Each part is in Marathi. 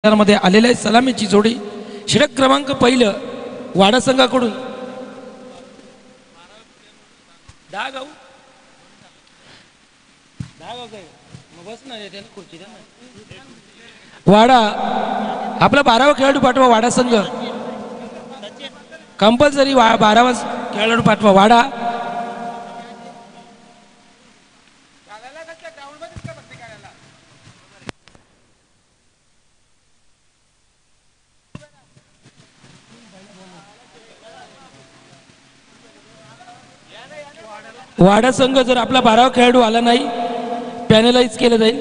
मध्ये आलेल्या सलामीची जोडी षटक क्रमांक पहिलं वाडा संघाकडून वाडा आपला 12वा खेळाडू पाठवा. वाडा संघ कंपल्सरी 12वा खेळाडू पाठवा. वाडा वाडा संघ जर आपला 12वा खेळाडू आला नाही पॅनलाइज केलं जाईल.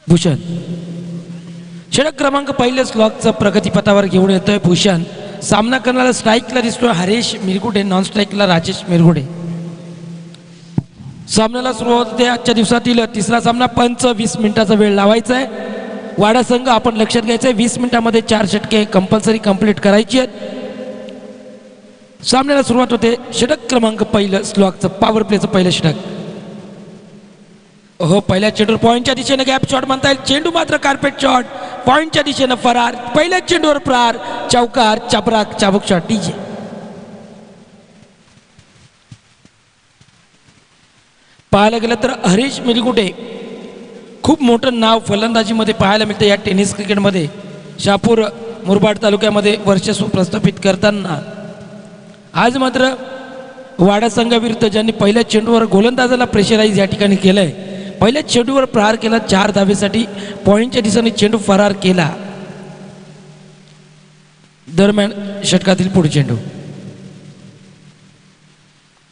भूषण षटक क्रमांक पहिल्या स्लॉकचा प्रगतीपथावर घेऊन येतोय भूषण. सामना करणारा स्ट्राईकला दिसतोय हरेश मिरगुडे, नॉन स्ट्राईकला राजेश मिरगुडे. सामन्याला सुरुवात होते. आजच्या दिवसातील तिसरा सामना. पंच 20 मिनिटाचा वेळ लावायचा आहे. वाडा संघ आपण लक्षात घ्यायचं आहे 20 मिनिटांमध्ये 4 षटके कंपल्सरी कंप्लीट करायची आहेत. सामन्याला सुरुवात होते. षटक क्रमांक पहिलं स्लॉकचं पॉवर प्लेचं पहिलं षटक. हो, पहिल्या चेंडूवर पॉईंटच्या दिशेने गॅप शॉट म्हणता येईल. चेंडू मात्र कार्पेट शॉट. पॉईंटच्या दिशेनं फरार. पहिल्या चेंडूवर प्रहार, चौकार, चापराक, चाबूक शॉट. डीजे पाहायला गेलं तर हरीश मिरगुडे खूप मोठं नाव फलंदाजीमध्ये पाहायला मिळतं या टेनिस क्रिकेटमध्ये. शहापूर मुरबाड तालुक्यामध्ये वर्चस्व प्रस्थापित करताना आज मात्र वाडा संघाविरुद्ध ज्यांनी पहिल्या चेंडूवर गोलंदाजाला प्रेशराईज या ठिकाणी केलंय. पहिल्या चेंडूवर प्रहार केला 4 धावेसाठी. पॉईंटच्या दिशेने चेंडू फरार केला. दरम्यान षटकातील पुढे चेंडू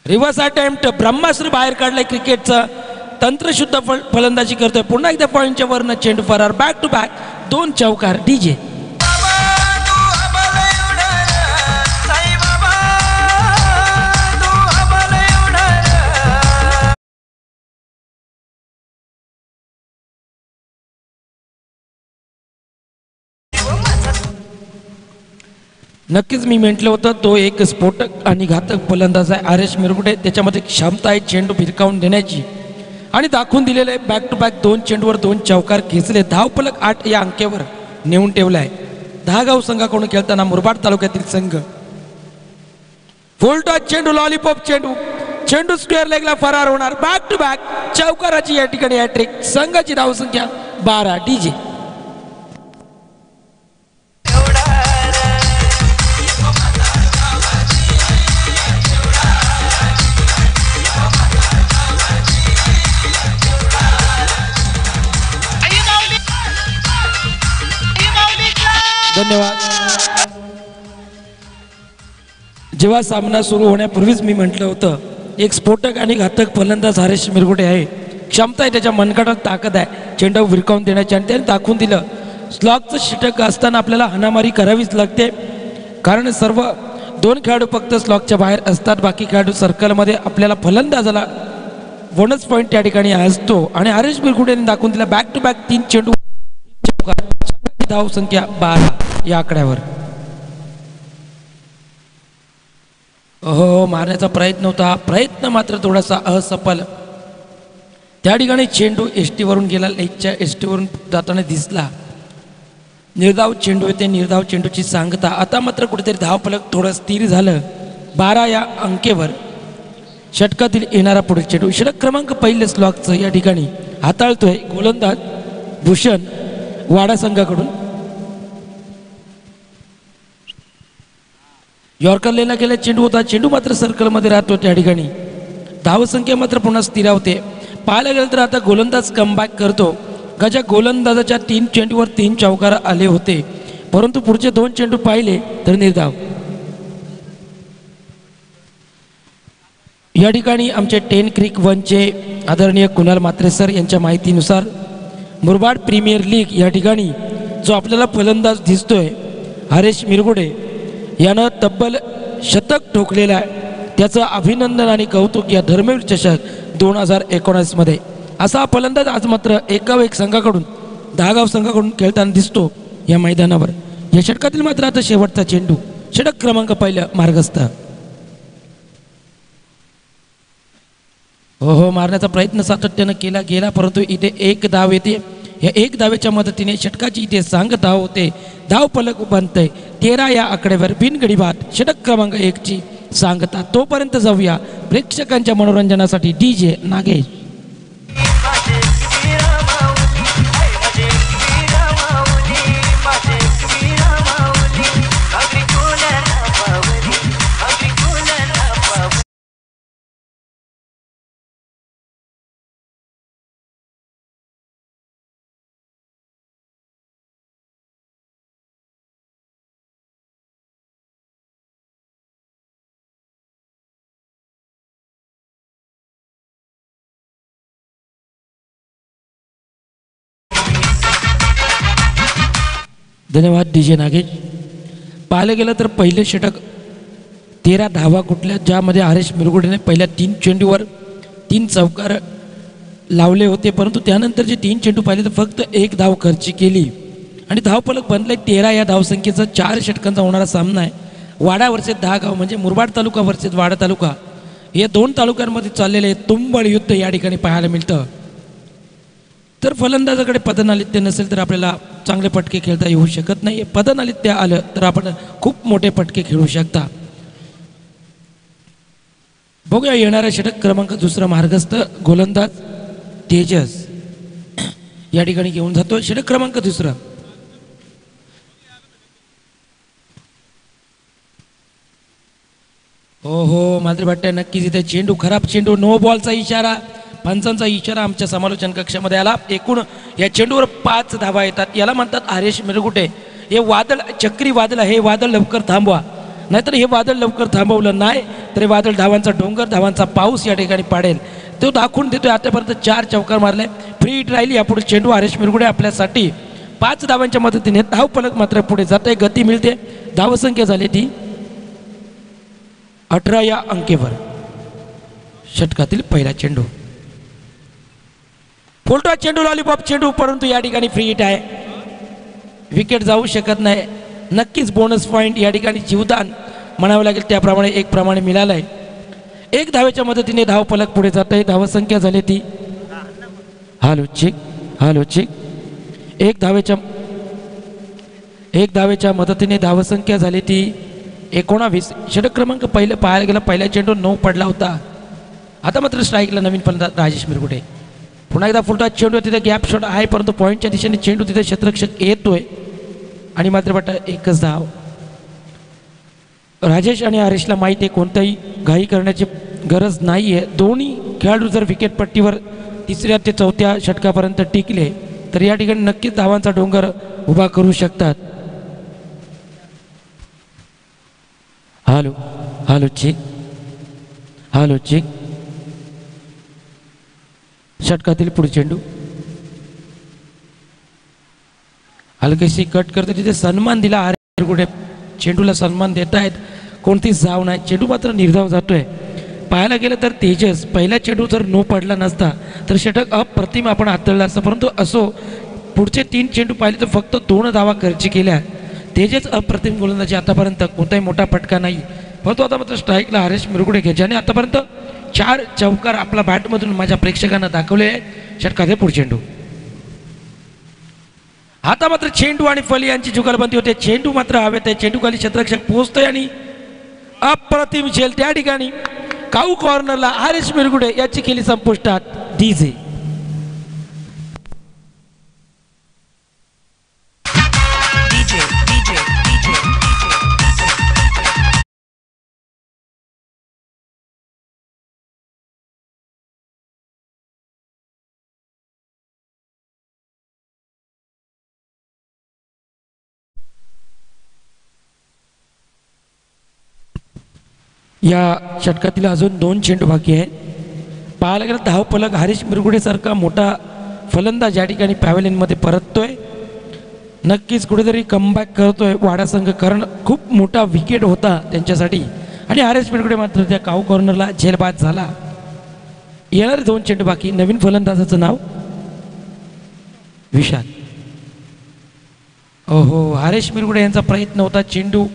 रिव्हर्स अटेम्प्ट. ब्रह्मास्त्र बाहेर काढलाय. क्रिकेटचा तंत्रशुद्ध फलंदाजी करतोय. पुन्हा एकदा पॉईंटच्या वरनं चेंडू फरार. बॅक टू बॅक 2 चौकार. डीजे नक्कीच मी म्हटलं होतं तो एक स्फोटक आणि घातक फलंदाज आहे हरेश मिरगुडे. त्याच्यामध्ये क्षमता आहे चेंडू भिरकावून देण्याची आणि दाखवून दिलेलं आहे. बॅक टू बॅक 2 चेंडूवर 2 चौकार खेचले. धावफलक 8 या अंकेवर नेऊन ठेवलाय. 10 गाव संघाकडून खेळताना मुरबाड तालुक्यातील संघ. फुल टॉस चेंडू, लॉलीपॉप चेंडू. चेंडू स्क्वेअर लेगला फरार होणार. बॅक टू बॅक चौकाराची या ठिकाणी हॅट्रिक. संघाची धावसंख्या 12. डीजे धन्यवाद. जेव्हा सामना सुरू होण्यापूर्वीच मी म्हटलं होतं एक स्फोटक आणि घातक फलंदाज हरेश मिरगुडे आहे. क्षमता आहे त्याच्या मनगटात, ताकद आहे चेंडू विरकावून देण्याची आणि त्याने दाखवून दिलं. स्लॉकचं षटक असताना आपल्याला हाणामारी करावीच लागते कारण सर्व 2 खेळाडू फक्त स्लॉकच्या बाहेर असतात. बाकी खेळाडू सर्कलमध्ये. आपल्याला फलंदाजाला बोनस पॉईंट या ठिकाणी असतो आणि हरेश मिरगुडेने दाखवून दिला. बॅक टू बॅक 3 चेंडू चौकार. धाव संख्या 12 या आकड्यावर. हो, मारण्याचा प्रयत्न होता. प्रयत्न मात्र थोडासा असफल. त्या ठिकाणी चेंडू एसटी वरून गेला. लेगच्या एसटी वरून जाताना दिसला. निर्धाव चेंडू येते. निर्धाव चेंडूची सांगता. आता मात्र कुठेतरी धावफलक थोडं स्थिर झालं. 12 या अंकेवर षटकातील येणारा पुढील चेंडू. षटक क्रमांक पहिल्या स्लॉकचं या ठिकाणी हाताळतोय गोलंदाज भूषण वाडा संघाकडून. यॉर्कर लेला गेला चेंडू होता. चेंडू मात्र सर्कलमध्ये राहतो. त्या ठिकाणी धावसंख्या मात्र पुन्हा स्थिरावते. पाहायला गेलं तर आता गोलंदाज कमबॅक करतो. ज्या गोलंदाजाच्या 3 चेंडूवर 3 चौकार आले होते परंतु पुढचे 2 चेंडू पाहिले तर निर्धाव. या ठिकाणी आमचे 10 क्रिक 1चे आदरणीय कुणाल म्हात्रे सर यांच्या माहितीनुसार मुरबाड प्रीमियर लीग या ठिकाणी जो आपल्याला फलंदाज दिसतोय हरेश मिरगुडे यानं तब्बल शतक ठोकलेलं आहे. त्याचं अभिनंदन आणि कौतुक या धर्मवीर चषक 2019 मध्ये. असा फलंदाज आज मात्र एकावेक संघाकडून 10 गाव संघाकडून खेळताना दिसतो या मैदानावर. या षटकातील मात्र आता शेवटचा चेंडू षटक क्रमांक पहिलं मार्गस्थ. हो मारण्याचा प्रयत्न सातत्यानं केला गेला, परंतु इथे एक धाव येते. या एक धावेच्या मदतीने षटकाची इथे सांगता होते. धाव फलक बनतंय 13 या आकड्यावर बिनगडी बाद षटक क्रमांक 1 ची सांगता. तोपर्यंत जाऊया प्रेक्षकांच्या मनोरंजनासाठी DJ नागेश. धन्यवाद DJ नागेश. पाहिलं गेलं तर पहिले षटक 13 धावा कुठल्या, ज्यामध्ये हरेश मिरगुडेने पहिल्या 3 चेंडूवर 3 चौकार लावले होते, परंतु त्यानंतर जे 3 चेंडू पाहिले तर फक्त 1 धाव खर्ची केली आणि धावफलक बनले 13 या धावसंख्येचा 4 षटकांचा होणारा सामना आहे. वाडा वर्सेस 10 गाव म्हणजे मुरबाड तालुका वर्सेस वाडा तालुका या 2 तालुक्यांमध्ये चाललेले तुंबळ युद्ध या ठिकाणी पाहायला मिळतं. तर फलंदाजाकडे पदनालित्य नसेल तर आपल्याला चांगले पटके खेळता येऊ शकत नाही. पदनालित्य आलं तर आपण खूप मोठे पटके खेळू शकता. बघूया येणारा षटक क्रमांक 2 मार्गस्थ गोलंदाज तेजस या ठिकाणी घेऊन जातो. षटक क्रमांक 2 हो मात्र वाटतंय नक्कीच इथे चेंडू खराब चेंडू, नो बॉलचा इशारा, पंचांचा इशारा आमच्या समालोचन कक्षामध्ये आला. एकूण या चेंडूवर 5 धावा येतात. याला म्हणतात हरेश मिरगुटे. हे वादळ चक्री वादळ, हे वादळ लवकर थांबवा, नाहीतर हे वादळ लवकर थांबवलं नाही तर हे वादळ धावांचा डोंगर, धावांचा पाऊस या ठिकाणी पाडेल. तो दाखवून देतोय. आतापर्यंत 4 चौकार मारले, फ्री हिट राहिली. यापुढे चेंडू हरेश मिरगुडे आपल्यासाठी 5 धावांच्या मदतीने धाव फलक मात्र पुढे जात आहे, गती मिळते. धावसंख्या झाली ती 18 या अंकेवर. षटकातील पहिला चेंडू फुलटॉस चेंडू, लॉलीपॉप चेंडू, परंतु या ठिकाणी फ्री हिट आहे, विकेट जाऊ शकत नाही. नक्कीच बोनस पॉईंट या ठिकाणी जीवदान म्हणावं लागेल त्याप्रमाणे 1 प्रमाणे मिळालं आहे. 1 धावेच्या मदतीने धाव फलक पुढे जात आहे. धावसंख्या झाली ती हालो चिक 1 धावेच्या मदतीने धावसंख्या झाली ती 19. षटक क्रमांक पहिलं पाहायला गेला, पहिला चेंडू 9 पडला होता. आता मात्र स्ट्राईकला नवीन फलंदाज राजेश मिरगुडे. पुन्हा एकदा फुलटॉस चेंडू, तिथे गॅप शॉट आहे, परंतु पॉईंटच्या दिशेने चेंडू तिथे क्षेत्ररक्षक येतोय आणि मात्र बट 1च धाव. राजेश आणि हरेशला माहिती आहे कोणताही घाई करण्याची गरज नाही आहे. दोन्ही खेळाडू जर विकेटपट्टीवर 3ऱ्या ते 4थ्या षटकापर्यंत टिकले तर या ठिकाणी नक्कीच धावांचा डोंगर उभा करू शकतात. हालो चिक षटकातील पुढे चेंडू हलकेशी कट करते, तिथे सन्मान दिला हरेश मिरगुडे. चेंडूला सन्मान देत आहेत, कोणतीच धाव नाही. चेंडू मात्र निर्धाव जातोय. पाहायला गेलं तर तेजस पहिला चेंडू जर नो पडला नसता तर षटक अप्रतिम आपण हाताळलं असतं, परंतु असो पुढचे 3 चेंडू पाहिले तर फक्त 2 धावा खर्ची केल्या. तेजस अप्रतिम गोलंदाजी, आतापर्यंत कोणताही मोठा फटका नाही, परंतु आता मात्र स्ट्राईकला हरेश मिरगुडे घ्या, ज्याने आतापर्यंत 4 चौकार आपला बॅटमधून माझ्या प्रेक्षकांना दाखवले आहेत. षटकाचे पुढे चेंडू, आता मात्र चेंडू आणि फली यांची जुगलबंदी होते. चेंडू मात्र हवेत आहे, चेंडू खाली क्षेत्ररक्षक पोहोचतोय आणि अप्रतिम झेल त्या ठिकाणी काऊ कॉर्नरला हरेश मिरगुडे याची केली संपुष्टात. DJ या षटकातील अजून 2 चेंडू बाकी आहेत. पाहायला गेलं धाव फलक हरेश मिरगुडेसारखा मोठा फलंदाज या ठिकाणी पॅव्हेलियनमध्ये परततोय. नक्कीच कुठेतरी कमबॅक करतोय वाडा संघ, कारण खूप मोठा विकेट होता त्यांच्यासाठी आणि हरेश मिरगुडे मात्र त्या काऊ कॉर्नरला झेलबाद झाला. येणारे 2 चेंडू बाकी. नवीन फलंदाजाचं नाव विशाल. हरेश मिरगुडे यांचा प्रयत्न होता, चेंडू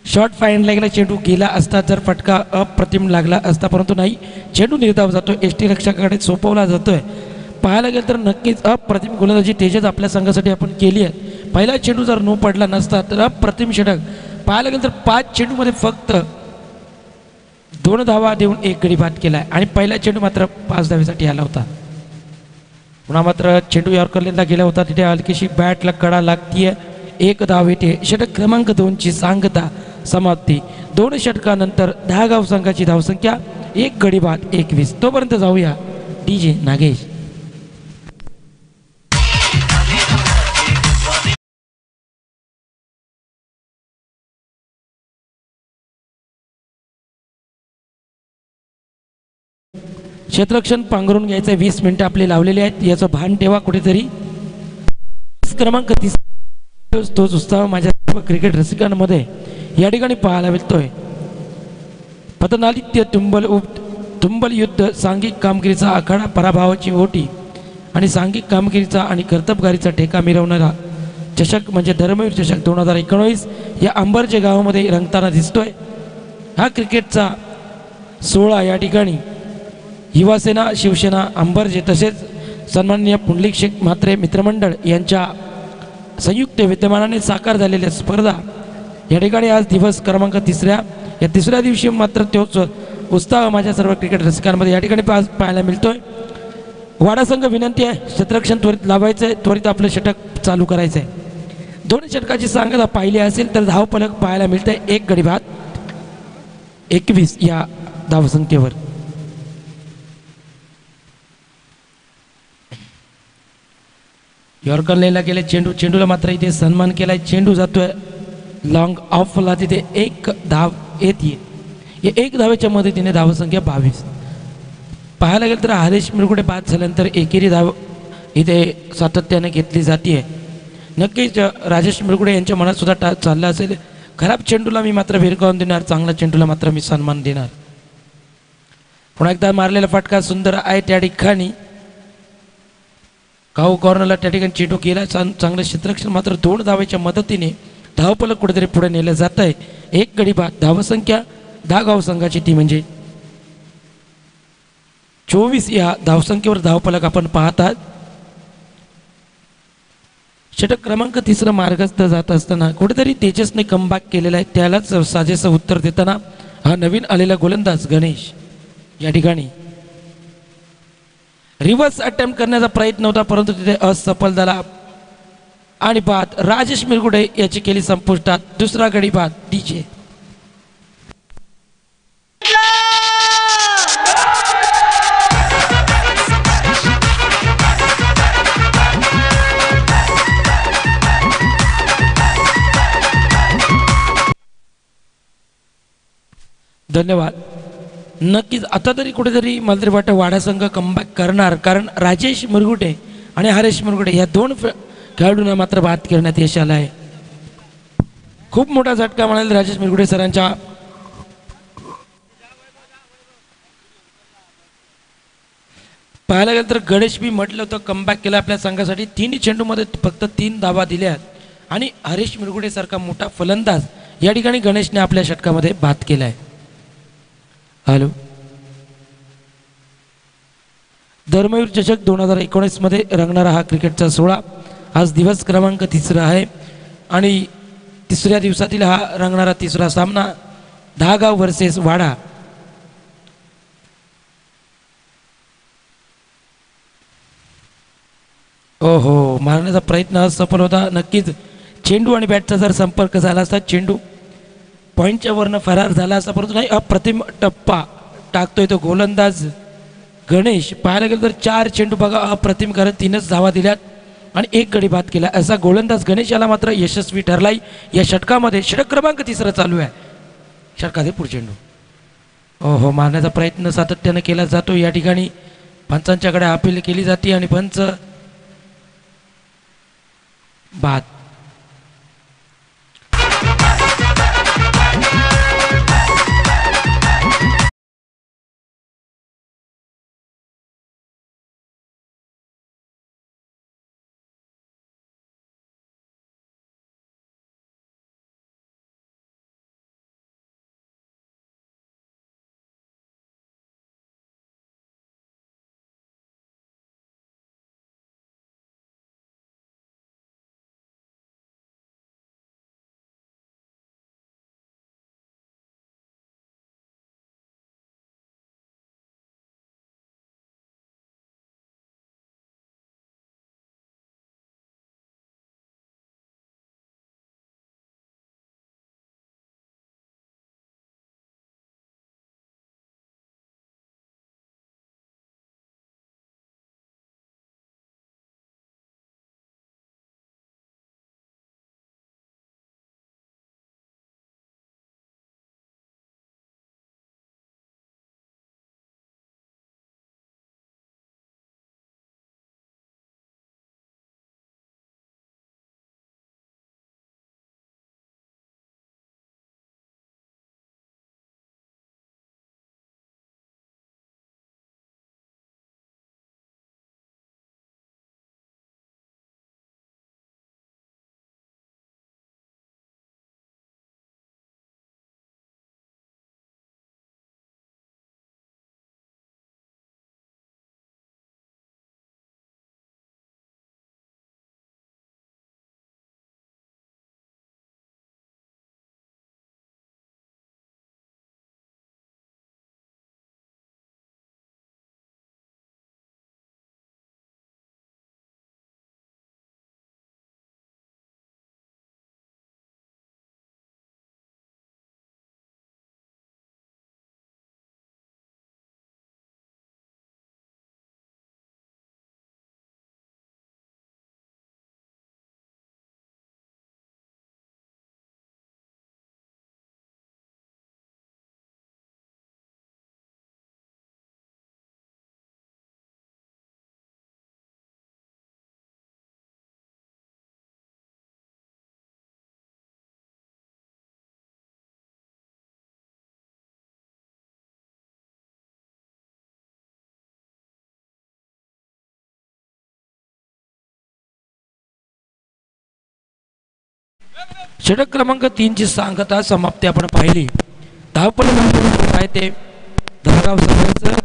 शॉर्ट फाईनला गेला, चेंडू गेला असता जर फटका अप्रतिम लागला असता, परंतु नाही, चेंडू निर्धाव जातो, एस टी रक्षकाकडे सोपवला जातोय. पाहायला गेलं तर नक्कीच अप्रतिम गोलंदाजी तेजस आपल्या संघासाठी आपण केली आहे. पहिला चेंडू जर नो पडला नसता तर अप्रतिम षटक. पाहायला गेलं तर 5 चेंडूमध्ये फक्त 2 धावा देऊन 1 गडी बाद केला आहे आणि पहिला चेंडू मात्र 5 धावेसाठी आला होता. पुन्हा मात्र चेंडू यॉर्करला गेला होता, तिथे हलकीशी बॅटला कडा लागतीये, 1 धाव येते. षटक क्रमांक 2ची सांगता समाप्ती. 2 षटकानंतर 10 गाव संघाची धावसंख्या, 1 गडी बाद 21. तोपर्यंत जाऊया DJ नागेश. क्षेत्ररक्षण पांघरून घ्यायचं, 20 मिनिटं आपले लावलेले आहेत, याचं भान ठेवा कुठेतरी. क्रमांक 30 तोच उत्साह माझ्या सर्व क्रिकेट रसिकांमध्ये या ठिकाणी पाहायला मिळतोय. पतनादित्य तुंबल युद्ध, सांघिक कामगिरीचा आखाडा, पराभवाची ओटी आणि सांघिक कामगिरीचा आणि कर्तबगारीचा ठेका मिरवणारा चषक म्हणजे धर्मवीर चषक 2019 या अंबरजे गावामध्ये रंगताना दिसतोय. हा क्रिकेटचा सोहळा या ठिकाणी युवासेना, शिवसेना, अंबरजे तसेच सन्माननीय पुंडलिक शेख म्हात्रे मित्रमंडळ यांच्या संयुक्त विद्यमानाने साकार झालेल्या स्पर्धा या ठिकाणी आज दिवस क्रमांक 3 या 3ऱ्या दिवशी मात्र तोच उत्साह माझ्या सर्व क्रिकेट रसिकांमध्ये या ठिकाणी पाहायला मिळतोय. वाडा संघ विनंती आहे, क्षेत्ररक्षण त्वरित लावायचं आहे, त्वरित आपलं षटक चालू करायचं आहे. 2 षटकाची सांगता पाहिली असेल तर धावफलक पाहायला मिळतंय, 1 गडी बाद 21 या धावसंख्येवर. यॉर्करला गेले चेंडूला मात्र इथे सन्मान केलाय, चेंडू जातोय लॉंग ऑफला, तिथे 1 धाव येते. या 1 धावेच्या मदतीने धावसंख्या 22. पाहायला गेलं तर हरेश मिरगुडे बाद झाल्यानंतर एकेरी धाव इथे सातत्याने घेतली जाते. नक्कीच राजेश मिरगुडे यांच्या मनात सुद्धा चाललं असेल, खराब चेंडूला मी मात्र भिरकावून देणार, चांगला चेंडूला मात्र मी सन्मान देणार. पुन्हा एकदा मारलेला फटका सुंदर आहे त्या ठिकाणी. काऊ कॉर्नरला त्या ठिकाणी चेंडू केला, चांगलं क्षेत्ररक्षण, मात्र 2 धावेच्या मदतीने धावफलक कुठेतरी पुढे नेलं जात आहे. 1 गडी बाद. धावसंख्या 10 गाव संघाची ती म्हणजे 24 या धावसंख्येवर धावफलक आपण पाहतात. षटक क्रमांक 3 मार्गस्थ जात असताना कुठेतरी तेजसने कमबॅक केलेला आहे, त्यालाच साजेसं उत्तर देताना हा नवीन आलेला गोलंदाज गणेश या ठिकाणी रिव्हर्स अटेम्प्ट करण्याचा प्रयत्न होता, परंतु तिथे असफल झाला आणि बाद. राजेश मिरगुडे याची केली संपुष्टात. 2रा गडी बाद DJ. धन्यवाद. नक्कीच आता तरी कुठेतरी मला तरी वाटतं वाडा संघ कमबॅक करणार, कारण राजेश मुरगुटे आणि हरेश मुरगुटे या 2 खेळाडूंना मात्र बाद करण्यात यश आलं आहे. खूप मोठा झटका म्हणाल राजेश मुरगुटे सरांच्या. पाहायला गेलं तर गणेश बी म्हटलं होतं कमबॅक केलं आपल्या संघासाठी. 3 चेंडूमध्ये फक्त 3 धावा दिल्या आणि हरेश मुरगुटे सारखा मोठा फलंदाज या ठिकाणी गणेशने आपल्या षटकामध्ये बाद केला आहे. हॅलो, धर्मवीर चषक 2019 मध्ये रंगणारा हा क्रिकेटचा सोहळा आज दिवस क्रमांक 3 आहे आणि 3ऱ्या दिवसातील हा रंगणारा 3रा सामना 10 गाव वर्सेस वाडा. ओहो, मारण्याचा प्रयत्न सफल होता. नक्कीच चेंडू आणि बॅटचा जर संपर्क झाला असता चेंडू पॉईंटच्या वरनं फरार झाला असता, परंतु नाही, अप्रतिम टप्पा टाकतोय तो गोलंदाज गणेश. पाहायला गेलं तर 4 चेंडू बघा अप्रतिम करत 3च धावा दिल्यात आणि 1 गडी बाद केला. असा गोलंदाज गणेश याला मात्र यशस्वी ठरलाय या षटकामध्ये. षटक क्रमांक 3 चालू आहे. षटकाचे पुढे चेंडू ओहो, मारण्याचा प्रयत्न सातत्याने केला जातो. या ठिकाणी पंचांच्याकडे अपील केली जाते आणि पंच बाद. षटक क्रमांक 3 ची सांगता समाप्ती आपण पाहिली. धावपल आहे ते धागाव संघाचं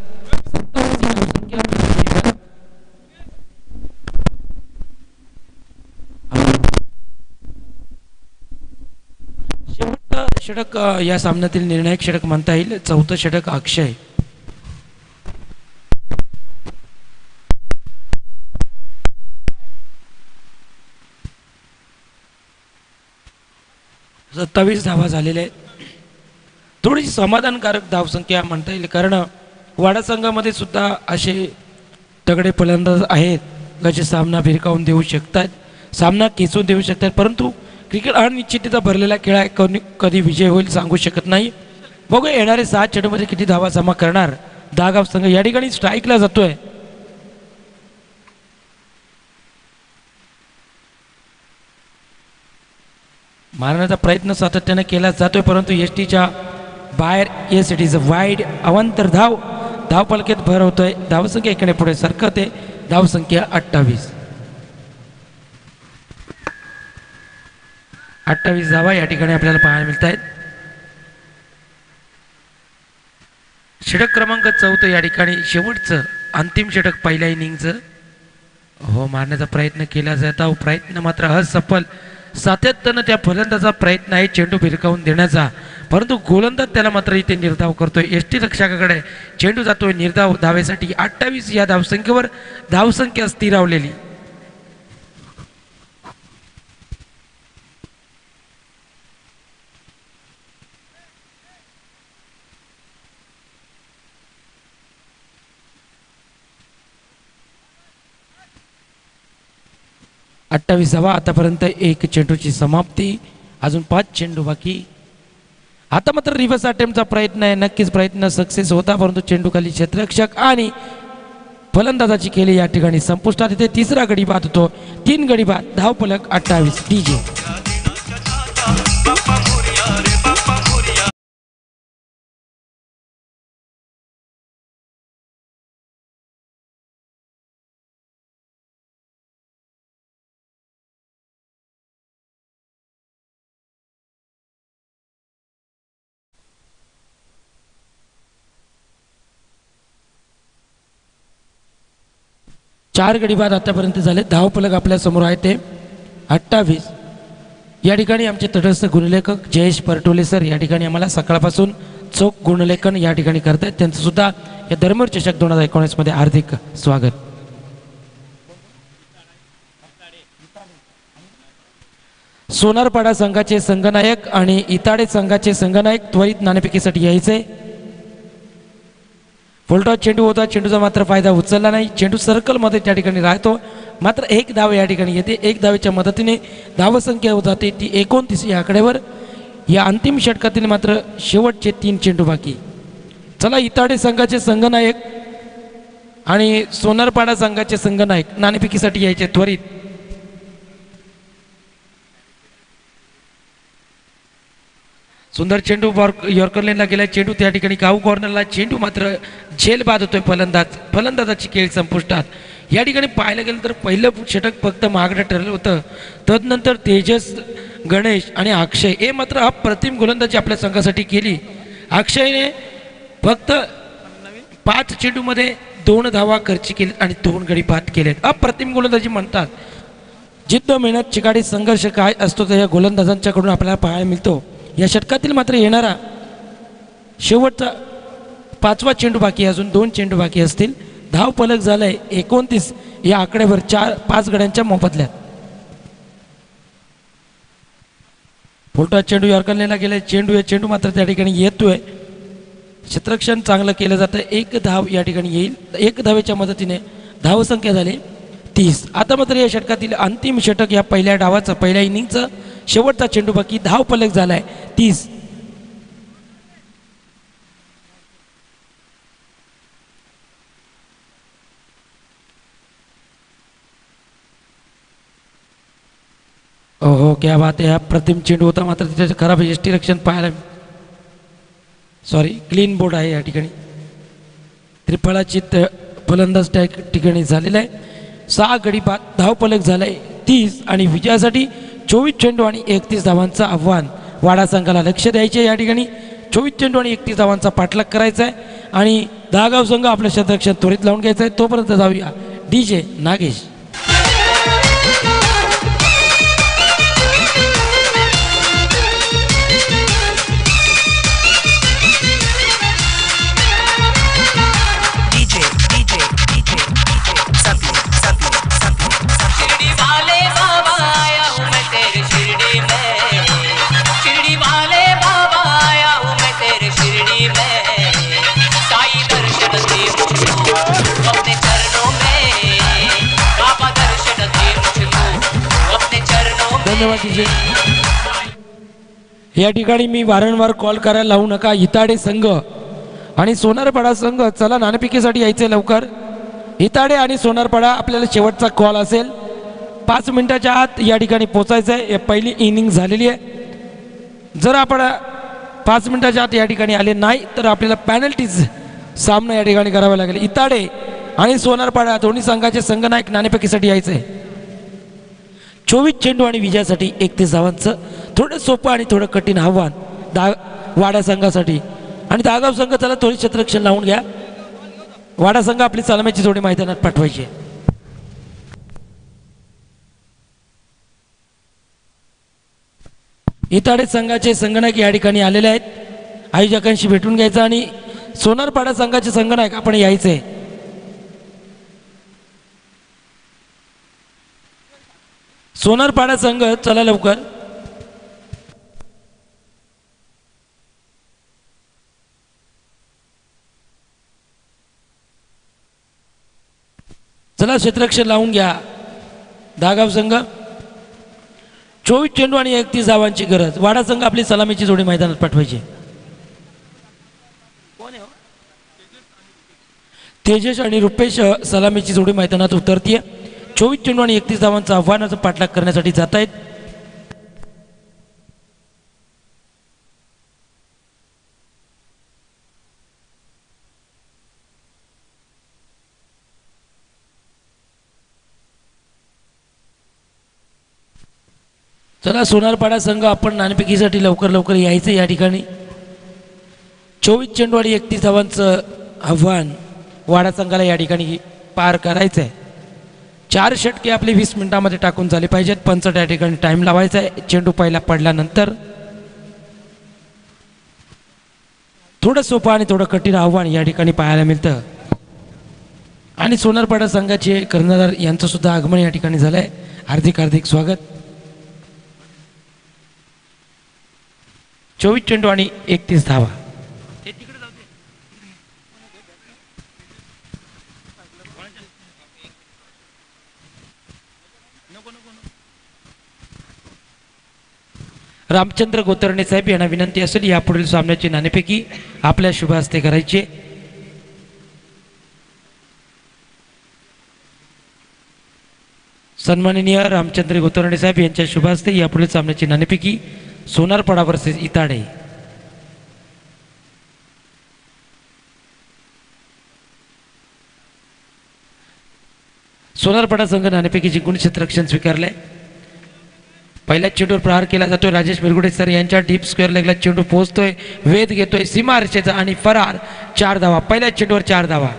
शेवटचं षटक या सामन्यातील निर्णायक षटक म्हणता येईल. चौथं षटक अक्षय. सत्तावीस धावा झालेल्या आहेत. थोडीशी समाधानकारक धावसंख्या म्हणता येईल, कारण वाडा संघामध्ये सुद्धा असे तगडे फलंदाज आहेत जे सामना भिरकावून देऊ शकतात, सामना खेचून देऊ शकतात. परंतु क्रिकेट अनिश्चितता भरलेला खेळ आहे, कधी विजय होईल सांगू शकत नाही. बघू येणारे 7 चेंडूमध्ये किती धावा जमा करणार दागाव संघ. या ठिकाणी स्ट्राईकला जातोय. मारण्याचा प्रयत्न सातत्याने केला जातोय, परंतु एसटीच्या बाहेर yes it is a wide. अवंतर धावपलकेत भर होतोय. धावसंख्या इकडे पुढे सरकते. धावसंख्या 28. 28 धावा या ठिकाणी आपल्याला पाहायला मिळत आहेत. षटक क्रमांक 4 या ठिकाणी शेवटचं अंतिम षटक पहिल्या इनिंगचं. हो, मारण्याचा प्रयत्न केला जातो, प्रयत्न मात्र असफल. सातत्यानं त्या फलंदाचा प्रयत्न आहे चेंडू भिरकावून देण्याचा, परंतु गोलंदाज त्याला मात्र इथे निर्धाव करतोय. एसटी रक्षकाकडे चेंडू जातोय निर्धाव धावेसाठी. 28 या धावसंख्येवर धावसंख्या स्थिरावलेली. धावा. आतापर्यंत 1 चेंडूची समाप्ती, अजून 5 चेंडू बाकी. आता मात्र रिव्हर्स अटेम्प्टचा प्रयत्न आहे. नक्कीच प्रयत्न सक्सेस होता, परंतु चेंडू खाली क्षेत्ररक्षक आणि फलंदाजाची केली या ठिकाणी संपुष्टात. इथे तिसरा गडी बाद होतो. 3 गडी बाद. धावफलक 28. डीजे 4 गडी बाद आतापर्यंत झाले. धावफलक आपल्या समोर आहे ते 28. या ठिकाणी आमचे तटस्थ गुणलेखक जयेश परटोले सर या ठिकाणी आम्हाला सकाळपासून चोख गुणलेखन या ठिकाणी करतायत. त्यांचं सुद्धा या धर्मवीर चषक 2019 मध्ये हार्दिक स्वागत. सोनारपाडा संघाचे संघनायक आणि इताडे संघाचे संघनायक त्वरित नाणेफेकीसाठी यायचे. फुलटॉस चेंडू होता, चेंडूचा मात्र फायदा उचलला नाही. चेंडू सर्कलमध्ये त्या ठिकाणी राहतो, मात्र 1 धाव या ठिकाणी येते. 1 धावेच्या मदतीने धावसंख्या होत जाते ती 29 या आकड्यावर. या अंतिम षटकातील मात्र शेवटचे 3 चेंडू बाकी. चला, इताडे संघाचे संघनायक आणि सोनारपाडा संघाचे संघनायक नाणेफेकीसाठी यायचे त्वरित. सुंदर चेंडू यॉर्कर लेनला गेला. चेंडू त्या ठिकाणी काऊ कॉर्नरला. चेंडू मात्र झेल बाद होतोय. फलंदाजाची खेळ संपुष्टात. या ठिकाणी पाहायला गेलं तर पहिलं षटक फक्त महागडं ठरलं होतं. तदनंतर तेजस, गणेश आणि अक्षय हे मात्र अप्रतिम गोलंदाजी आपल्या संघासाठी केली. अक्षयने फक्त 5 चेंडूमध्ये 2 धावा खर्ची केलीत आणि 2 गडी बाद केलेत. अप्रतिम गोलंदाजी म्हणतात. जिद्द, मेहनत, चिकाटी, संघर्ष काय असतो तर या गोलंदाजांच्याकडून आपल्याला पाहायला मिळतो. या षटकातील मात्र येणारा शेवटचा 5वा चेंडू बाकी. अजून 2 चेंडू बाकी असतील. धावफलक झालंय 29 या आकड्यावर 5 गड्यांच्या मोबदल्यात. फुलटॉस चेंडू यॉर्करला गेलाय. चेंडू मात्र त्या ठिकाणी येतोय. क्षेत्ररक्षण चांगलं केलं जातं. 1 धाव या ठिकाणी येईल. 1 धावेच्या मदतीने धावसंख्या झाली 30. आता मात्र या षटकातील अंतिम षटक या पहिल्या डावाचं, पहिल्या इनिंगचं शेवटचा चेंडू बाकी. धावफलक झालाय 30. ओहो, क्या बात आहे. अप्रतिम चेंडू होता, मात्र त्याचं खराब यष्टी रक्षण पाहायला, क्लीन बोर्ड आहे या ठिकाणी. त्रिफळाची फलंदाज त्या ठिकाणी झालेला आहे. 6 गडी बाद. धावफलक झालाय 30 आणि विजयासाठी 24 चेंडू आणि 31 धावांचं आव्हान वाडा संघाला. लक्ष द्यायचे या ठिकाणी. 24 चेंडू आणि 31 धावांचा पाठलाग करायचा आहे आणि दहागाव संघ आपलं क्षेत्ररक्षण त्वरित लावून घ्यायचं आहे. तोपर्यंत जाऊया DJ नागेश. धन्यवाद DJ. या ठिकाणी मी वारंवार कॉल करायला लावू नका. इताडे संघ आणि सोनारपाडा संघ चला नाणेफेकीसाठी यायचे लवकर. इताडे आणि सोनारपाडा आपल्याला शेवटचा कॉल असेल. 5 मिनिटाच्या आत या ठिकाणी पोचायचं आहे. पहिली इनिंग झालेली आहे. जर आपण 5 मिनिटाच्या आत या ठिकाणी आले नाही तर आपल्याला पॅनल्टीज सामना या ठिकाणी करावा लागेल. इताडे आणि सोनारपाडा दोन्ही संघाचे संघनायक नाणेफेकीसाठी यायचे आहे. 24 चेंडू आणि विजयासाठी 31 धावांचं थोडं सोपं आणि थोडं कठीण आव्हान वाडा संघासाठी. आणि दहागाव संघ चला थोडी क्षेत्ररक्षण लावून घ्या. वाडा संघ आपली सलामीची जोडी मैदानात पाठवायची आहे. इताडे संघाचे संघनायक या ठिकाणी आलेले आहेत. आयोजकांशी भेटून घ्यायचं आणि सोनारपाडा संघाचे संघनायक आपण यायचे. सोनारपाडा संघ चला लवकर. चला क्षेत्ररक्षण लावून घ्या. दहागाव संघ 24 चेंडू आणि 31 धावांची गरज. वाडा संघ आपली सलामीची जोडी मैदानात पाठवायची. तेजस आणि रुपेश सलामीची जोडी मैदानात उतरतीये. 24 चेंडू आणि 31 धावांचं आव्हानाचं पाठलाग करण्यासाठी जात आहेत. चला सोनारपाडा संघ आपण नाणेफेकीसाठी लवकर लवकर यायचं या ठिकाणी. 24 चेंडू आणि 31 धावांचं आव्हान वाडा संघाला या ठिकाणी पार करायचं आहे. 4 षटके आपले 20 मिनिटांमध्ये टाकून झाले पाहिजेत. 5 या ठिकाणी टाइम लावायचा आहे. चेंडू पहिला पडल्यानंतर थोडं सोपं आणि थोडं कठीण आव्हान या ठिकाणी पाहायला मिळतं. आणि सोनारपाडा संघाचे कर्णधार यांचं सुद्धा आगमन या ठिकाणी झालं आहे. हार्दिक हार्दिक स्वागत. 24 चेंडू आणि 31 धावा. रामचंद्र गोतरणे साहेब यांना विनंती असेल यापुढील सामन्याची नाणेफेकी आपल्या शुभ हस्ते करायची. सन्माननीय रामचंद्र गोतरणे साहेब यांच्या शुभ हस्ते यापुढील सामन्याची नाणेफेकी सोनारपाडा वर्सेस इताडे. सोनारपाडा संघ नाणेफेकी जिंकून क्षेत्ररक्षण स्वीकारले. पहिल्या चेंडूवर प्रहार केला जातोय. राजेश मिरगुडे सर यांच्या डीप स्क्वेअर लेगला चेंडू पोहोचतोय. वेध घेतोय सीमारेषेचा आणि फरार. 4 धावा. पहिल्या चेंडूवर 4 धावा.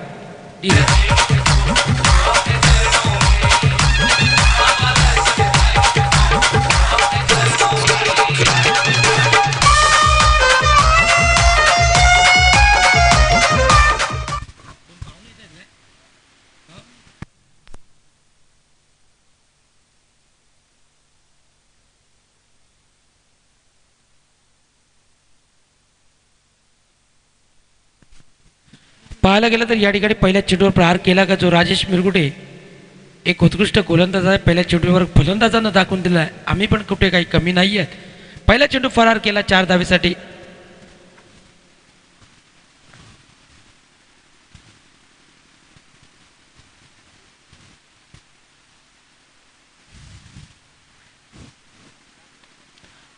पाहायला गेलं तर या ठिकाणी पहिल्या चेंडूवर प्रहार केला का जो राजेश मिरगुडे एक उत्कृष्ट गोलंदाज आहे. पहिल्या चेंडूवर फलंदाजांना दाखवून दिला आहे आम्ही पण कुठे काही कमी नाही आहेत. पहिला चेंडू फरार केला 4 धावेसाठी.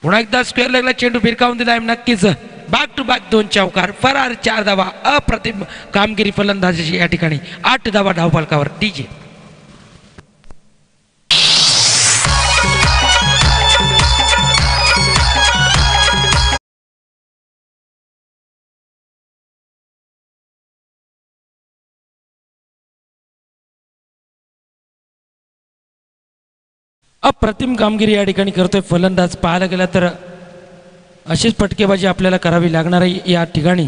पुन्हा एकदा स्क्वेअर लेगला चेंडू भिरकावून दिला आहे. नक्कीच बॅक टू बॅक 2 चौकार. फरार 4 धावा. अप्रतिम कामगिरी फलंदाजाची या ठिकाणी. 8 धावा धावफलकावर. DJ अप्रतिम कामगिरी या ठिकाणी करतोय फलंदाज. पाहायला गेला तर अशीच फटकेबाजी आपल्याला करावी लागणार आहे या ठिकाणी.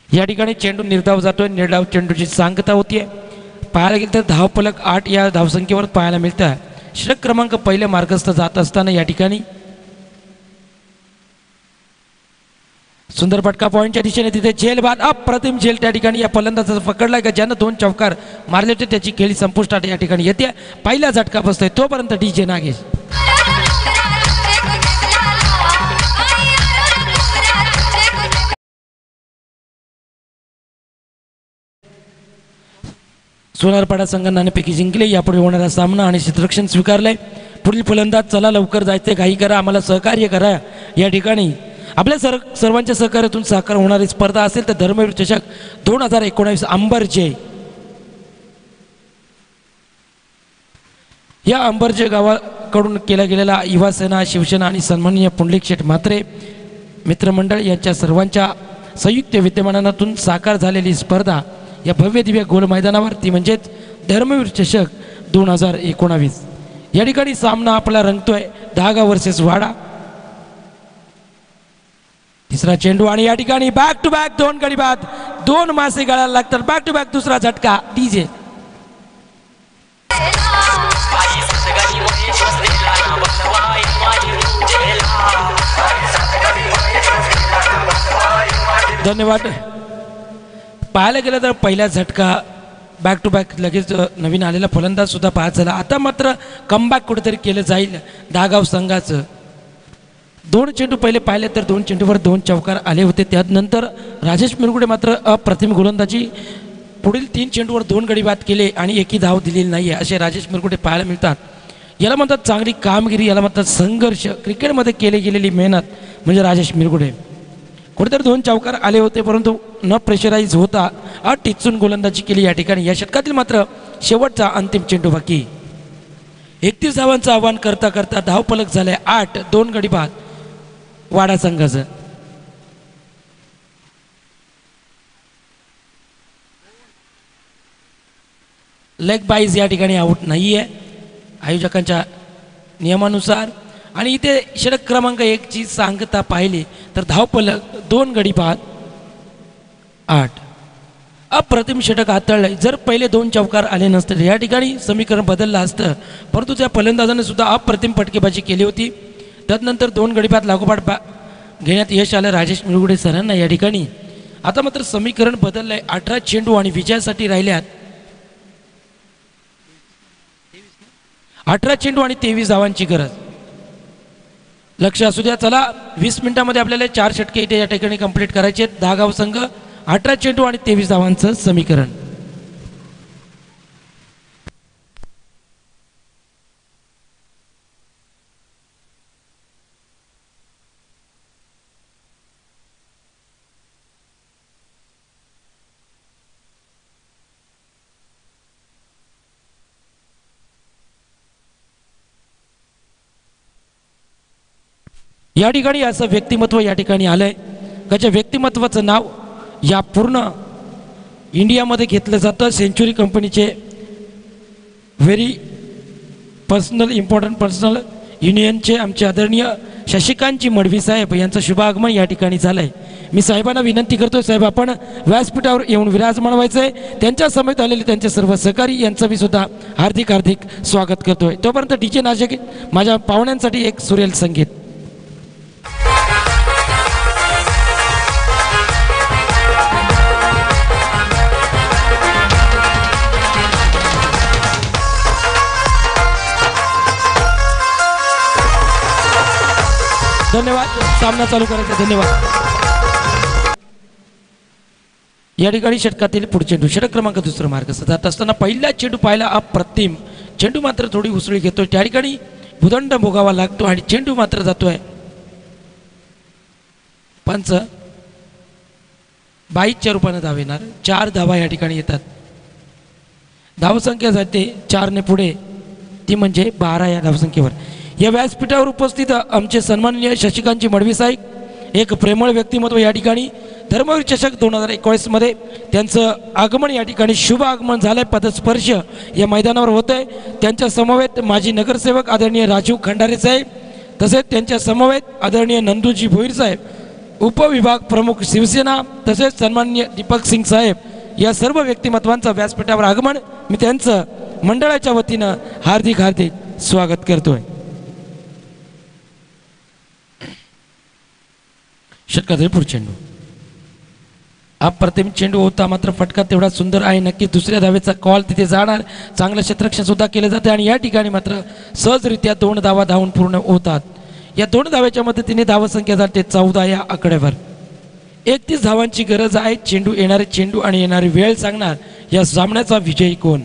या ठिकाणी चेंडू निर्धाव जातोय. निर्धाव चेंडूची सांगता होतीये. पाहायला गेलं तर धावफलक 8 या धावसंख्येवर पाहायला मिळतं. षटक क्रमांक पहिल्या मार्गस्थ जात असताना या ठिकाणी सुंदर फटका पॉईंटच्या दिशेने. तिथे झेल बाद, अप्रतिम झेल त्या ठिकाणी या फलंदाजाचा पकडलाय का ज्यानं 2 चौकार मारले होते. त्याची खेळी संपुष्टात या ठिकाणी येते. पहिला झटका बसतोय तोपर्यंत DJ नागेश. सोनारपाडा संघाने नाणेफेकी जिंकले. यापुढे होणारा सामना आणि क्षेत्ररक्षण स्वीकारलंय. पुढील फलंदाज चला लवकर जायचे, घाई करा, आम्हाला सहकार्य करा. या ठिकाणी आपल्या सर्वांच्या सहकार्यातून साकार होणारी स्पर्धा असेल तर धर्मवीर चषक 2019 अंबरजे. या अंबरजे गावाकडून केला गेलेला युवा सेना, शिवसेना आणि सन्माननीय पुंडलिक शेठ म्हात्रे मित्रमंडळ यांच्या सर्वांच्या संयुक्त विद्यमानातून साकार झालेली स्पर्धा या भव्य दिव्य गोल मैदानावर, ती म्हणजेच धर्मवीर चषक 2019. या ठिकाणी सामना आपला रंगतोय धागा वर्सेस वाडा. तिसरा चेंडू आणि या ठिकाणी बॅक टू बॅक 2 गडी बाद. 2 मासे गळायला लागतात. बॅक टू बॅक दुसरा झटका. DJ धन्यवाद. पाहायला गेलं तर पहिला झटका बॅक टू बॅक लगेच नवीन आलेला फलंदाज सुद्धा पास झाला. आता मात्र कमबॅक कुठेतरी केलं जाईल दहागाव संघाचं. 2 चेंडू पहिले पाहिले तर 2 चेंडूवर 2 चौकार आले होते. त्यानंतर राजेश मिरगुडे मात्र अप्रतिम गोलंदाजी. पुढील 3 चेंडूवर 2 गडी बाद केले आणि एकही धाव दिलेली नाही असे राजेश मिरगुडे पाहायला मिळतात. याला म्हणतात चांगली कामगिरी, याला म्हणतात संघर्ष. क्रिकेटमध्ये केली गेलेली मेहनत म्हणजे राजेश मिरगुडे. कुठेतरी 2 चौकार आले होते परंतु न प्रेशराईज होता टिचून गोलंदाजी केली या ठिकाणी. या षटकातील मात्र शेवटचा अंतिम चेंडू बाकी. 31 धावांचं आव्हान करता करता धावफलक झालंय 8. 2 गडी बाद वाडा संघाचं. लेग बाईज या ठिकाणी आऊट नाहीये आयोजकांच्या नियमानुसार. आणि इथे षटक क्रमांक 1 ची सांगता पाहिली तर धावफलक 2 गडी बाद 8. अप्रतिम षटक हाताळलंय. जर पहिले 2 चौकार आले नसते या ठिकाणी समीकरण बदललं असतं, परंतु त्या फलंदाजाने सुद्धा अप्रतिम फटकेबाजी केली होती. त्यानंतर 2 गडी बाद लागोपाठ घेण्यात यश आलं राजेश मिरगुडे सरांना या ठिकाणी. आता मात्र समीकरण बदललंय. 18 चेंडू आणि विजयासाठी राहिल्यात 18 चेंडू आणि 23 धावांची गरज. लक्ष असू द्या. चला 20 मिनिटांमध्ये आपल्याला 4 षटके इथे या ठिकाणी कंप्लीट करायचे आहेत. दहागाव संघ 18 चेंडू आणि 23 धावांचं समीकरण. या ठिकाणी असं व्यक्तिमत्व या ठिकाणी आलंय. त्याच्या व्यक्तिमत्वाचं नाव या पूर्ण इंडियामध्ये घेतलं जातं. सेंचुरी कंपनीचे व्हेरी पर्सनल इम्पॉर्टंट पर्सनल युनियनचे आमचे आदरणीय शशिकांतजी मडवी साहेब यांचं शुभागमन या ठिकाणी झालंय. मी साहेबांना विनंती करतोय, साहेब आपण व्यासपीठावर येऊन विराजमान व्हायचंय. त्यांच्या समेत आलेले त्यांचे सर्व सहकारी यांचं मी सुद्धा हार्दिक हार्दिक स्वागत करतोय. तोपर्यंत DJ नाशिक माझ्या पाहुण्यांसाठी एक सुरेल संगीत. धन्यवाद. सामना चालू करायचा. धन्यवाद. या ठिकाणी षटकातील पुढचे चेंडू षटक क्रमांक 2 मार्ग जात असताना पहिला चेंडू पाहिला अप्रतिम. चेंडू मात्र थोडी उसळी घेतोय. त्या ठिकाणी भूदंड भोगावा लागतो आणि चेंडू मात्र जातोय. पंच 22च्या रूपाने धाव येणार. 4 धावा या ठिकाणी येतात. धावसंख्या जाते 4 ने पुढे, ती म्हणजे 12 या धावसंख्येवर. या व्यासपीठावर उपस्थित आमचे सन्माननीय शशिकांतजी मडवी साहेब एक प्रेमळ व्यक्तिमत्व या ठिकाणी धर्मवीर चषक 2021 मध्ये त्यांचं आगमन या ठिकाणी शुभ आगमन झालंय. पदस्पर्श या मैदानावर होतंय. त्यांच्या समवेत माजी नगरसेवक आदरणीय राजीव खंडारे साहेब, तसेच त्यांच्या समवेत आदरणीय नंदूजी भोईर साहेब, उपविभाग प्रमुख शिवसेना, तसेच सन्माननीय दीपक सिंग साहेब, या सर्व व्यक्तिमत्वांचं व्यासपीठावर आगमन मी त्यांचं मंडळाच्या वतीनं हार्दिक हार्दिक स्वागत करतोय. षटकातील चेंडू अप्रतिम चेंडू होता, मात्र फटका तेवढा सुंदर आहे. नक्की दुसऱ्या धावेचा कॉल तिथे जाणार. चांगलं क्षेत्ररक्षण सुद्धा केलं जाते आणि या ठिकाणी मात्र सहजरित्या 2 धावा धावून पूर्ण होतात. या 2 धाव्याच्या मदतीने धावसंख्या जाते 14 या आकड्यावर. 31 धावांची गरज आहे. चेंडू, येणारे चेंडू आणि येणारी वेळ सांगणार या सामन्याचा विजयी कोण.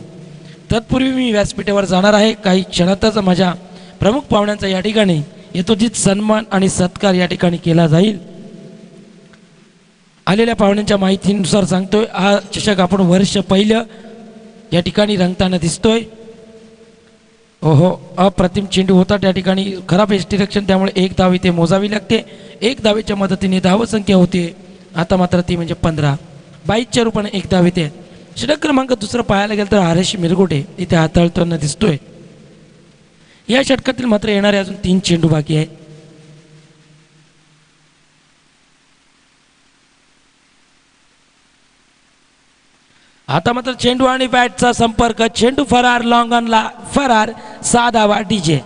तत्पूर्वी मी व्यासपीठावर जाणार आहे. काही क्षणातच माझ्या प्रमुख पाहुण्यांचा या ठिकाणी यथोचित सन्मान आणि सत्कार या ठिकाणी केला जाईल. आलेल्या पाहुण्यांच्या माहितीनुसार सांगतोय, हा चषक आपण वर्ष पहिलं या ठिकाणी रंगताना दिसतोय. ओहो, अप्रतिम चेंडू होता त्या ठिकाणी. खराब यष्टीरक्षण, त्यामुळे 1 धाव इथे मोजावी लागते. 1 धावेच्या मदतीने धावसंख्या होते आता मात्र ती म्हणजे 15. 22च्या रूपाने 1 धाव येते. षटक क्रमांक दुसरं पाहायला गेलं तर हरेश मिरगुटे इथे हाताळताना दिसतोय. या षटकातील मात्र येणारे अजून 3 चेंडू बाकी आहे. आता मात्र चेंडू आणि बॅटचा संपर्क. चेंडू फरार, लॉंग ऑनला फरार. 6 धावा डीजे.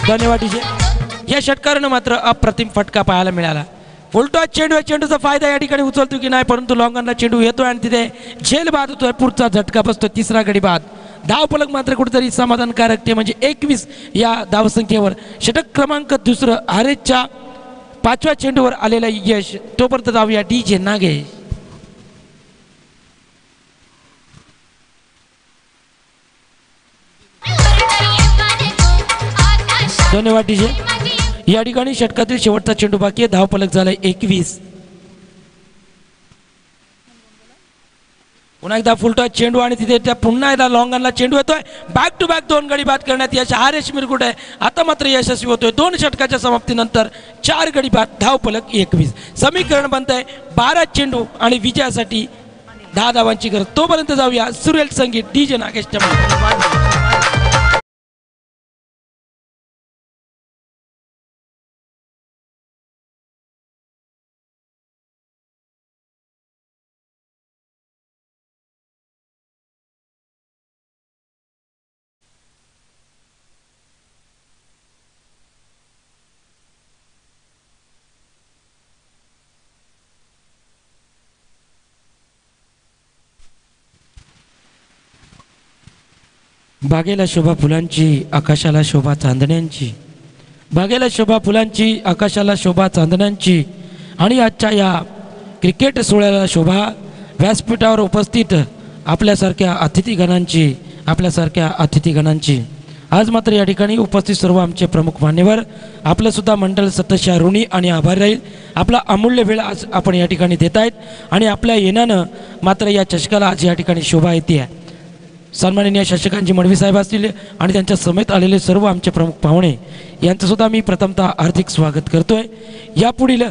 धन्यवाद डीजे. या षटकारानं मात्र अप्रतिम फटका पाहायला मिळाला. फुलटॉस चेंडू, चेंडूचा फायदा या ठिकाणी उचलतो की नाही, परंतु लॉंगॉनला चेंडू येतोय आणि तिथे झेल बाद होतोय. पुढचा झटका बसतो. 3रा गडी बाद. धावफलक मात्र कुठेतरी समाधानकारक, ते म्हणजे 21 या धावसंख्येवर. षटक क्रमांक दुसरं हरेशच्या 5व्या चेंडूवर आलेला यश. तोपर्यंत जाऊया डीजे नागेश. धन्यवाद डीजे. या ठिकाणी षटकातील शेवटचा चेंडू बाकी आहे. धावफलक झालाय 21. पुन्हा एकदा फुलटॉस चेंडू आणि तिथे त्या पुन्हा एकदा लॉंगॉनला चेंडू येतोय. बॅक टू बॅक 2 गडी बाद करण्यात यश हरेश मिरगुटे आता मात्र यशस्वी होतोय. 2 षटकाच्या समाप्तीनंतर 4 गडी बाद. धावफलक 21. समीकरण बनतंय 12 चेंडू आणि विजयासाठी 10 धावांची गरज. तोपर्यंत जाऊया सुरेल संगीत डीजे नागेशच्या. बागेला शोभा फुलांची, आकाशाला शोभा चांदण्यांची. बागेला शोभा फुलांची, आकाशाला शोभा चांदण्यांची. आणि आजच्या या क्रिकेट सोहळ्याला शोभा व्यासपीठावर उपस्थित आपल्यासारख्या अतिथीगणांची. आज मात्र या ठिकाणी उपस्थित सर्व आमचे प्रमुख मान्यवर, आपलं सुद्धा मंडळ सततशा ऋणी आणि आभारी राहील. आपला अमूल्य वेळ आज आपण या ठिकाणी देत आहेत आणि आपल्या येण्यानं मात्र या चषकाला आज या ठिकाणी शोभा येते आहे. सन्माननीय शासकांची मडवी साहेब असतील आणि त्यांच्या समेत आलेले सर्व आमचे प्रमुख पाहुणे यांचं सुद्धा मी प्रथमतः हार्दिक स्वागत करतोय. यापुढील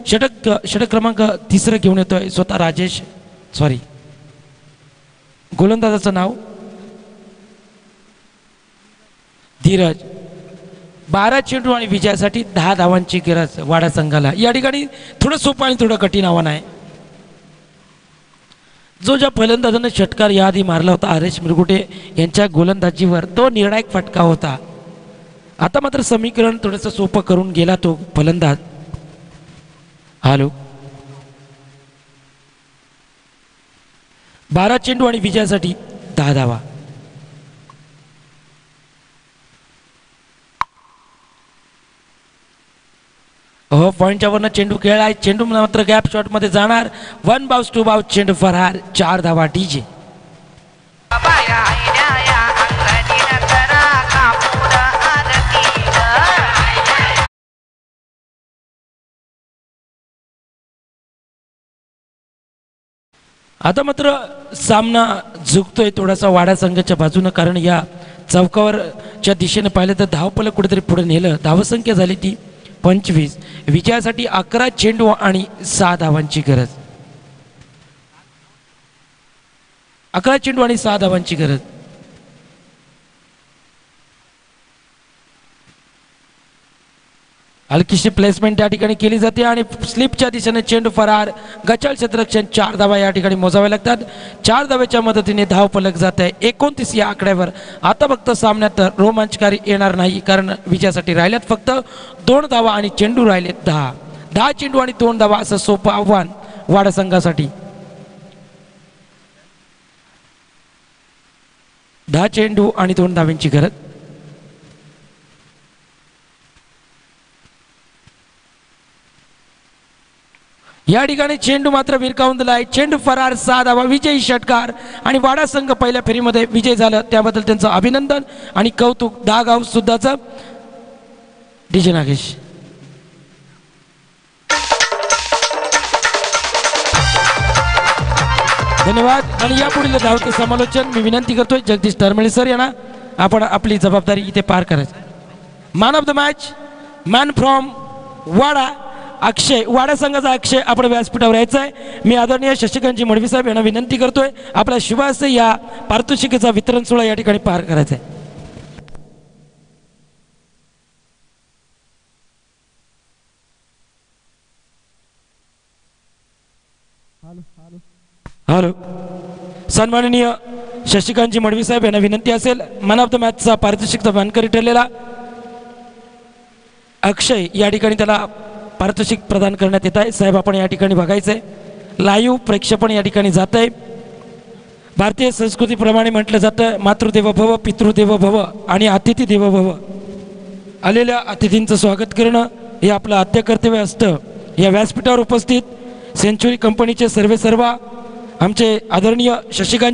षटक क्रमांक 3 घेऊन येतोय स्वतः गोलंदाजाचं नाव धीरज. 12 चेंडू आणि विजयासाठी 10 धावांची गरज वाडा संघाला. या ठिकाणी थोडं सोपं आणि थोडं कठीण आव्हान आहे. जो ज्या फलंदाजाने षटकार याआधी मारला होता हरेश मिरगुटे यांच्या गोलंदाजीवर, तो निर्णायक फटका होता. आता मात्र समीकरण थोडंसं सोपं करून गेला तो फलंदाज. हॅलो, 12 चेंडू आणि विजयासाठी 10 धावा. हो, पॉईंटच्या वरनं चेंडू खेळलाय. चेंडू मात्र गॅप शॉट मध्ये जाणार. 1 बाउस 2 बाउस चेंडू फरार. 4 धावा डीजे. आता मात्र सामना झुकतोय थोडासा वाडा संघाच्या बाजूनं, कारण या चौकावरच्या दिशेने पाहिलं तर धावपलक कुठेतरी पुढे नेलं. धावसंख्या झाली ती 25. विजयासाठी 11 चेंडू आणि 6 धावांची गरज. 11 चेंडू आणि 6 धावांची गरज. हलकीशी प्लेसमेंट या ठिकाणी केली जाते आणि स्लिपच्या दिशेने चेंडू फरार. गचाळ क्षेत्ररक्षण 4 धावा या ठिकाणी मोजाव्या लागतात. 4 धावेच्या मदतीने धाव पलक जात आहे 29 या आकड्यावर. आता फक्त सामन्यात रोमांचकारी येणार नाही, कारण विजयासाठी राहिल्यात फक्त 2 धावा आणि चेंडू राहिलेत 10 चेंडू आणि 2 धावा असं सोपं आव्हान वाडा संघासाठी. 10 चेंडू आणि 2 धावांची गरज. या ठिकाणी चेंडू मात्र विरकावून दिला आहे. चेंडू फरार 6 धावा. विजयी षटकार आणि वाडा संघ पहिल्या फेरीमध्ये विजय झालं, त्याबद्दल त्यांचं अभिनंदन आणि कौतुक. 10 गाव सुद्धाचं डीजे नागेश. धन्यवाद. आणि यापुढील धावतं समालोचन मी विनंती करतोय जगदीश तरमळे सर यांना, आपण आपली जबाबदारी इथे पार करायची. Man of the match, man from Wada, Akshay. Wada संघाचा अक्षय आपण व्यासपीठावर यायचा आहे. मी आदरणीय शशिकांतजी मडवी साहेब यांना विनंती करतोय आपल्या शुभास्ते या पारितोषिकाचा वितरण सोहळा या ठिकाणी पार करायचा आहे. हॅलो. सन्माननीय शशिकांतजी मडवी साहेब यांना विनंती असेल, मॅन ऑफ द मॅचचा पारितोषिकचा मानकरी ठरलेला अक्षय या ठिकाणी त्याला पारितोषिक प्रदान करण्यात येत आहे. साहेब आपण या ठिकाणी बघायचंय, लाईव्ह प्रेक्षेपण या ठिकाणी जात आहे. भारतीय संस्कृतीप्रमाणे म्हटलं जातं मातृदेवो भव, पितृदेवो भव आणि अतिथी देवो भव. आलेल्या अतिथींचं स्वागत करणं हे आपलं आद्य कर्तव्य असतं. या व्यासपीठावर उपस्थित सेंचुरी कंपनीचे सर्वेसर्वा आमचे आदरणीय शशिकांत